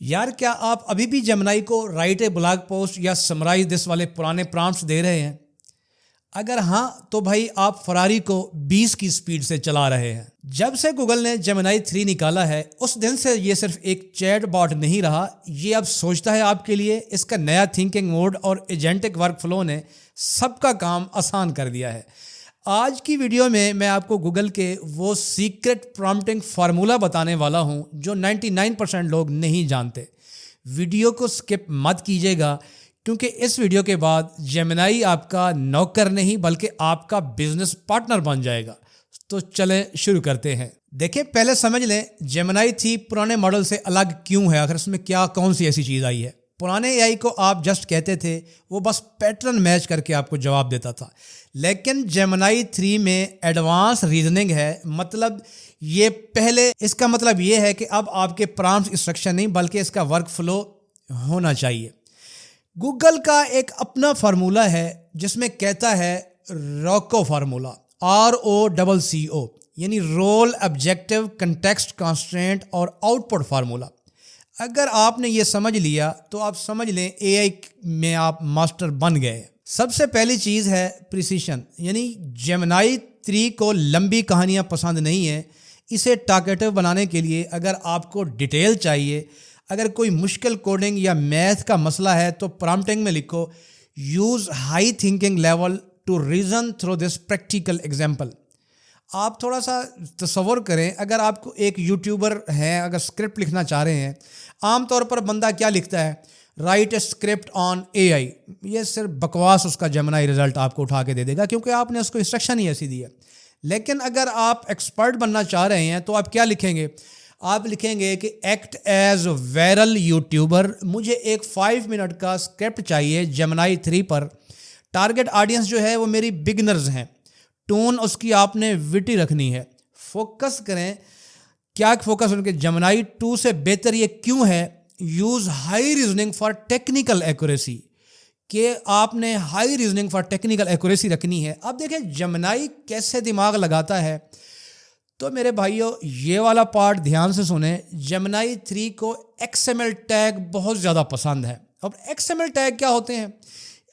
یار کیا آپ ابھی بھی جیمنائی کو رائٹ اے بلاگ پوسٹ یا سمرائز دس والے پرانے پرامپٹس دے رہے ہیں؟ اگر ہاں تو بھائی آپ فراری کو 20 کی سپیڈ سے چلا رہے ہیں۔ جب سے گوگل نے جیمنائی 3 نکالا ہے اس دن سے یہ صرف ایک چیٹ باٹ نہیں رہا، یہ اب سوچتا ہے آپ کے لیے۔ اس کا نیا تھنکنگ موڈ اور ایجنٹک ورک فلو نے سب کا کام آسان کر دیا ہے۔ آج کی ویڈیو میں آپ کو گوگل کے وہ سیکرٹ پرامپٹنگ فارمولا بتانے والا ہوں جو 99% لوگ نہیں جانتے۔ ویڈیو کو سکپ مت کیجیے گا کیونکہ اس ویڈیو کے بعد جیمنائی آپ کا نوکر نہیں بلکہ آپ کا بزنس پارٹنر بن جائے گا۔ تو چلیں شروع کرتے ہیں۔ دیکھیں پہلے سمجھ لیں جیمنائی 3 پرانے ماڈل سے الگ کیوں ہے، آخر اس میں کون سی ایسی چیز آئی ہے۔ پرانے اے آئی کو آپ جسٹ کہتے تھے، وہ بس پیٹرن میچ کر کے آپ کو جواب دیتا تھا، لیکن جیمنائی 3 میں ایڈوانس ریزننگ ہے۔ مطلب یہ پہلے اس کا مطلب یہ ہے کہ اب آپ کے پرامپٹ انسٹرکشن نہیں بلکہ اس کا ورک فلو ہونا چاہیے۔ گوگل کا ایک اپنا فارمولا ہے جس میں کہتا ہے روکو فارمولا، ROCCO، یعنی رول آبجیکٹو کنٹیکسٹ کانسٹرینٹ اور آؤٹ پٹ فارمولا۔ اگر آپ نے یہ سمجھ لیا تو آپ سمجھ لیں اے آئی میں آپ ماسٹر بن گئے۔ سب سے پہلی چیز ہے پریسیشن، یعنی جیمنائی 3 کو لمبی کہانیاں پسند نہیں ہیں۔ اسے ٹارگیٹو بنانے کے لیے اگر آپ کو ڈیٹیل چاہیے، اگر کوئی مشکل کوڈنگ یا میتھ کا مسئلہ ہے تو پرامپٹنگ میں لکھو use high thinking level to reason through this practical example. آپ تھوڑا سا تصور کریں، اگر آپ کو ایک یوٹیوبر ہیں، اگر اسکرپٹ لکھنا چاہ رہے ہیں، عام طور پر بندہ کیا لکھتا ہے؟ رائٹ اے اسکرپٹ آن اے آئی۔ یہ صرف بکواس اس کا جیمنائی رزلٹ آپ کو اٹھا کے دے دے گا کیونکہ آپ نے اس کو انسٹرکشن ہی ایسی دی ہے۔ لیکن اگر آپ ایکسپرٹ بننا چاہ رہے ہیں تو آپ کیا لکھیں گے؟ آپ لکھیں گے کہ ایکٹ ایز وائرل یوٹیوبر، مجھے ایک 5 منٹ کا اسکرپٹ چاہیے جیمنائی 3 پر۔ ٹارگٹ آڈینس جو ہے وہ میری بگنرز ہیں، ٹون اس کی آپ نے وٹی رکھنی ہے۔ فوکس کریں، کیا فوکس ان کے جیمنائی 2 سے بہتر یہ کیوں ہے؟ Use high reasoning for technical accuracy, کہ آپ نے high reasoning for technical accuracy رکھنی ہے۔ اب دیکھیں جیمنائی کیسے دماغ لگاتا ہے، تو میرے بھائیوں یہ والا پارٹ دھیان سے سنیں۔ جیمنائی 3 کو XML ٹیگ بہت زیادہ پسند ہے۔ اب XML ٹیگ کیا ہوتے ہیں؟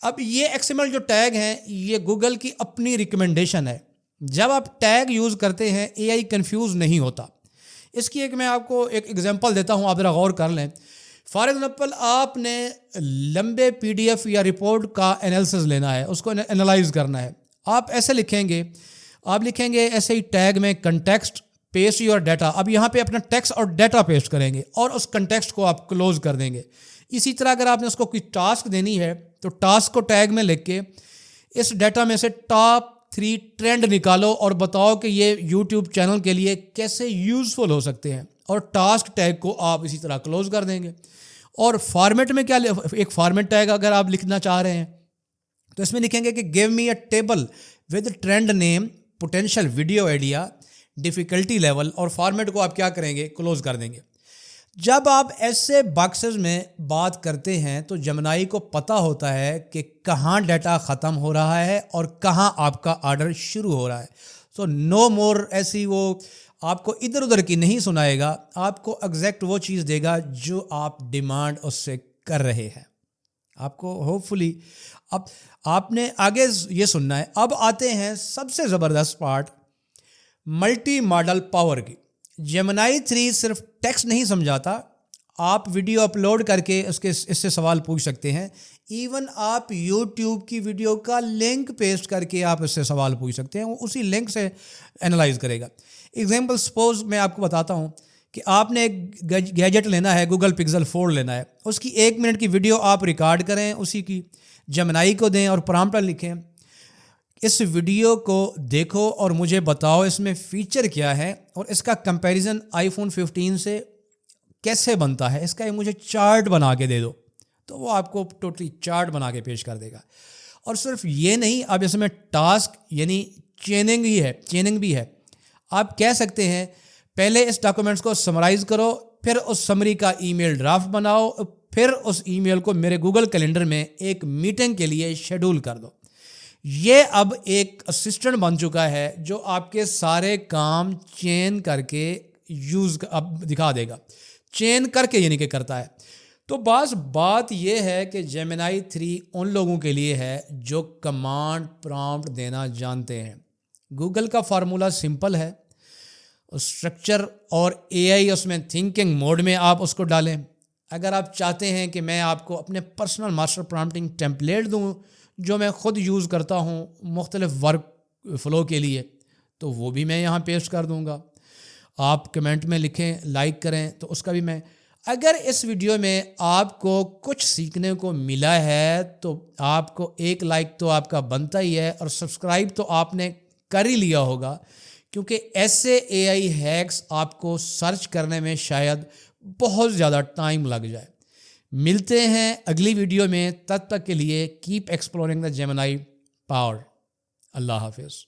اب یہ XML جو ٹیگ ہیں یہ گوگل کی اپنی ریکمنڈیشن ہے۔ جب آپ ٹیگ یوز کرتے ہیں اے آئی کنفیوز نہیں ہوتا۔ اس کی میں آپ کو ایک ایگزامپل دیتا ہوں، آپ ذرا غور کر لیں۔ فار ایگزامپل آپ نے لمبے PDF یا رپورٹ کا انالیسس لینا ہے، اس کو انالائز کرنا ہے۔ آپ ایسے لکھیں گے، آپ لکھیں گے ایسے ہی ٹیگ میں کنٹیکسٹ پیسٹ یور ڈیٹا۔ اب یہاں پہ اپنا ٹیکسٹ اور ڈیٹا پیسٹ کریں گے اور اس کنٹیکسٹ کو آپ کلوز کر دیں گے۔ اسی طرح اگر آپ نے اس کو کوئی ٹاسک دینی ہے تو ٹاسک کو ٹیگ میں لکھ کے اس ڈیٹا میں سے ٹاپ 3 ٹرینڈ نکالو اور بتاؤ کہ یہ یوٹیوب چینل کے لیے کیسے یوزفل ہو سکتے ہیں، اور ٹاسک ٹیگ کو آپ اسی طرح کلوز کر دیں گے۔ اور فارمیٹ میں کیا، ایک فارمیٹ ٹیگ اگر آپ لکھنا چاہ رہے ہیں تو اس میں لکھیں گے کہ give me a table with trend name, potential video idea, difficulty level, اور فارمیٹ کو آپ کیا کریں گے؟ کلوز کر دیں گے۔ جب آپ ایسے باکسز میں بات کرتے ہیں تو جیمنائی کو پتہ ہوتا ہے کہ کہاں ڈیٹا ختم ہو رہا ہے اور کہاں آپ کا آرڈر شروع ہو رہا ہے۔ سو نو مور ایسی وہ آپ کو ادھر ادھر کی نہیں سنائے گا، آپ کو ایگزیکٹ وہ چیز دے گا جو آپ ڈیمانڈ اس سے کر رہے ہیں۔ آپ کو ہوپ فلی اب آپ نے آگے یہ سننا ہے۔ اب آتے ہیں سب سے زبردست پارٹ، ملٹی ماڈل پاور کی۔ جیمنائی 3 صرف ٹیکسٹ نہیں سمجھاتا، آپ ویڈیو اپلوڈ کر کے اس سے سوال پوچھ سکتے ہیں۔ ایون آپ یوٹیوب کی ویڈیو کا لنک پیسٹ کر کے آپ اس سے سوال پوچھ سکتے ہیں، وہ اسی لنک سے انالائز کرے گا۔ ایگزامپل سپوز میں آپ کو بتاتا ہوں کہ آپ نے ایک گیجٹ لینا ہے، گوگل پکسل 4 لینا ہے، اس کی 1 منٹ کی ویڈیو آپ ریکارڈ کریں، اسی کی جیمنائی کو دیں اور پرامپٹ لکھیں، اس ویڈیو کو دیکھو اور مجھے بتاؤ اس میں فیچر کیا ہے اور اس کا کمپیریزن آئی فون 15 سے کیسے بنتا ہے، اس کا مجھے چارٹ بنا کے دے دو، تو وہ آپ کو ٹوٹلی چارٹ بنا کے پیش کر دے گا۔ اور صرف یہ نہیں، اب اس میں ٹاسک یعنی چیننگ بھی ہے۔ آپ کہہ سکتے ہیں پہلے اس ڈاکومنٹس کو سمرائز کرو، پھر اس سمری کا ای میل ڈرافٹ بناؤ، پھر اس ای میل کو میرے گوگل کیلنڈر میں ایک میٹنگ کے لیے شیڈول کر دو۔ یہ اب ایک اسسٹنٹ بن چکا ہے جو آپ کے سارے کام چین کر کے اب دکھا دے گا۔ چین کر کے یعنی کہ کرتا ہے۔ تو بات یہ ہے کہ جیمنائی 3 ان لوگوں کے لیے ہے جو کمانڈ پرامپٹ دینا جانتے ہیں۔ گوگل کا فارمولا سمپل ہے، اسٹرکچر اور اے آئی اس میں تھنکنگ موڈ میں آپ اس کو ڈالیں۔ اگر آپ چاہتے ہیں کہ میں آپ کو اپنے پرسنل ماسٹر پرامپٹنگ ٹیمپلیٹ دوں جو میں خود یوز کرتا ہوں مختلف ورک فلو کے لیے، تو وہ بھی میں یہاں پیسٹ کر دوں گا۔ آپ کمنٹ میں لکھیں، لائک کریں تو اس کا بھی میں۔ اگر اس ویڈیو میں آپ کو کچھ سیکھنے کو ملا ہے تو آپ کو ایک لائک تو آپ کا بنتا ہی ہے، اور سبسکرائب تو آپ نے کر ہی لیا ہوگا، کیونکہ ایسے اے آئی ہیکس آپ کو سرچ کرنے میں شاید بہت زیادہ ٹائم لگ جائے۔ ملتے ہیں اگلی ویڈیو میں، تب تک کے لیے کیپ ایکسپلورنگ دا جیمنائی پاور۔ اللہ حافظ۔